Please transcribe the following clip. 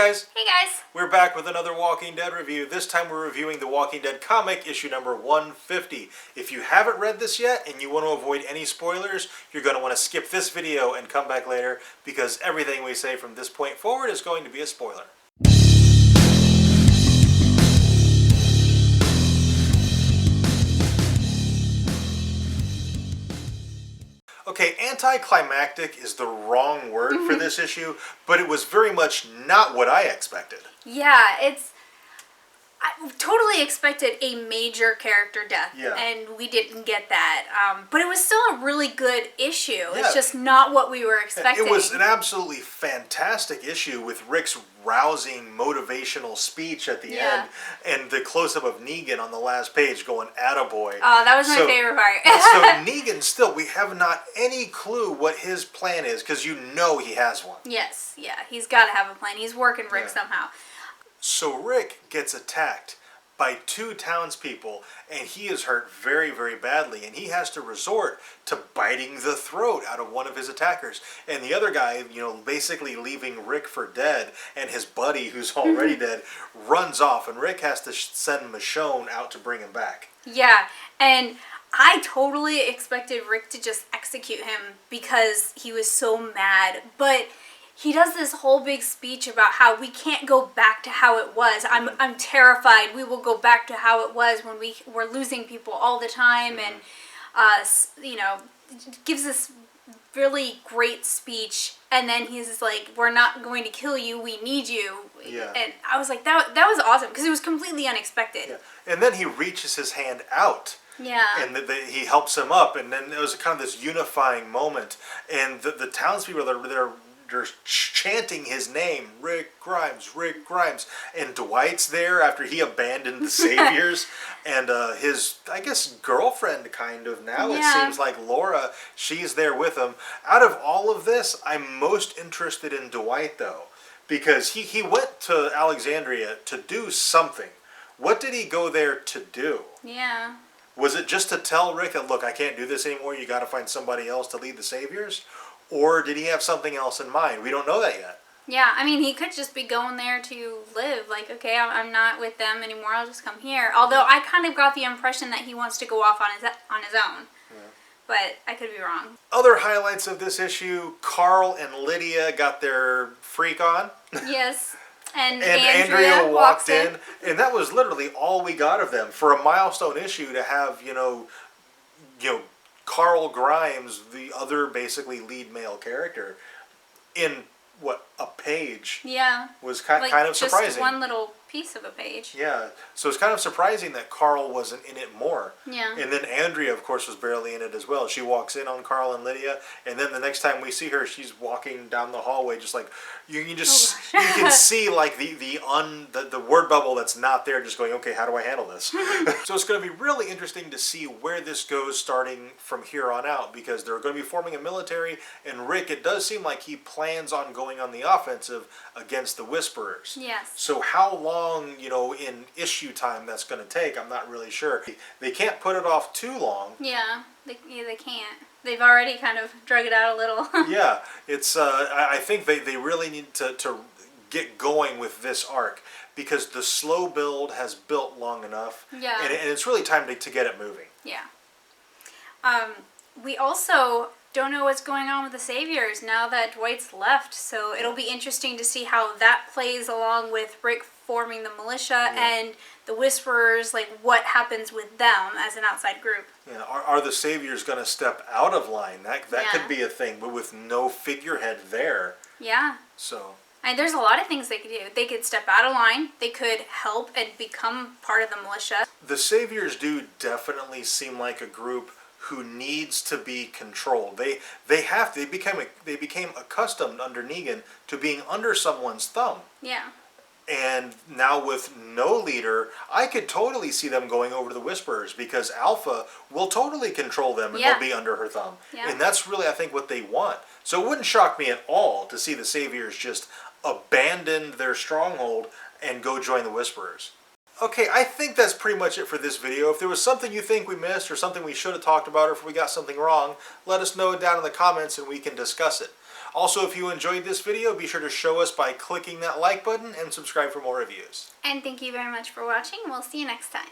guys! Hey guys! We're back with another Walking Dead review. This time we're reviewing The Walking Dead comic, issue number 150. If you haven't read this yet and you want to avoid any spoilers, you're going to want to skip this video and come back later because everything we say from this point forward is going to be a spoiler. Okay, anticlimactic is the wrong word for this issue, but it was very much not what I expected. Yeah, I totally expected a major character death, and we didn't get that. But it was still a really good issue. Yeah. It's just not what we were expecting. It was an absolutely fantastic issue with Rick's rousing motivational speech at the end, and the close-up of Negan on the last page going, "Attaboy." Oh, that was my favorite part. So Negan still, we have not any clue what his plan is, because you know he has one. Yes, yeah, he's got to have a plan. He's working Rick somehow. So Rick gets attacked by two townspeople, and he is hurt very, very badly, and he has to resort to biting the throat out of one of his attackers. And the other guy, basically leaving Rick for dead, and his buddy, who's already dead, runs off, and Rick has to send Michonne out to bring him back. Yeah, and I totally expected Rick to just execute him because he was so mad, but he does this whole big speech about how we can't go back to how it was. I'm terrified. We will go back to how it was when we were losing people all the time, and gives this really great speech. And then he's just like, "We're not going to kill you. We need you." Yeah. And I was like, that was awesome because it was completely unexpected. Yeah. And then he reaches his hand out. Yeah. And he helps him up, and then it was kind of this unifying moment. And the townspeople they're chanting his name, Rick Grimes, Rick Grimes. And Dwight's there after he abandoned the Saviors. And his, I guess, girlfriend kind of now, it seems like Laura, she's there with him. Out of all of this, I'm most interested in Dwight, though. Because he went to Alexandria to do something. What did he go there to do? Yeah. Was it just to tell Rick that, look, I can't do this anymore, you got to find somebody else to lead the Saviors? Or did he have something else in mind? We don't know that yet. Yeah, I mean, he could just be going there to live. Like, okay, I'm not with them anymore, I'll just come here. Although I kind of got the impression that he wants to go off on his own. Yeah. But I could be wrong. Other highlights of this issue, Carl and Lydia got their freak on. Yes. And Andrea walked in. And that was literally all we got of them. For a milestone issue to have, Carl Grimes, the other basically lead male character, in a page? Yeah. Was kind of surprising. Just one little piece of a page. Yeah. So it's kind of surprising that Carl wasn't in it more. Yeah. And then Andrea, of course, was barely in it as well. She walks in on Carl and Lydia, and then the next time we see her, she's walking down the hallway, just like you can see like the word bubble that's not there, just going, okay, how do I handle this? So it's going to be really interesting to see where this goes starting from here on out, because they're going to be forming a military, and Rick, it does seem like he plans on going on the offensive against the Whisperers. Yes. So how long, in issue time that's going to take, I'm not really sure. They can't put it off too long. Yeah, they can't. They've already kind of drug it out a little. Yeah, it's. I think they really need to get going with this arc, because the slow build has built long enough. Yeah. And it's really time to get it moving. Yeah. We also don't know what's going on with the Saviors now that Dwight's left, so it'll be interesting to see how that plays along with Rick forming the militia and the Whisperers, like what happens with them as an outside group. Yeah, are the Saviors going to step out of line? That could be a thing, but with no figurehead there. Yeah. So. And there's a lot of things they could do. They could step out of line. They could help and become part of the militia. The Saviors do definitely seem like a group who needs to be controlled. They became accustomed under Negan to being under someone's thumb. Yeah. And now with no leader, I could totally see them going over to the Whisperers, because Alpha will totally control them and they'll be under her thumb. Yeah. And that's really, I think, what they want. So it wouldn't shock me at all to see the Saviors just abandon their stronghold and go join the Whisperers. Okay, I think that's pretty much it for this video. If there was something you think we missed or something we should have talked about, or if we got something wrong, let us know down in the comments and we can discuss it. Also, if you enjoyed this video, be sure to show us by clicking that like button and subscribe for more reviews. And thank you very much for watching. We'll see you next time.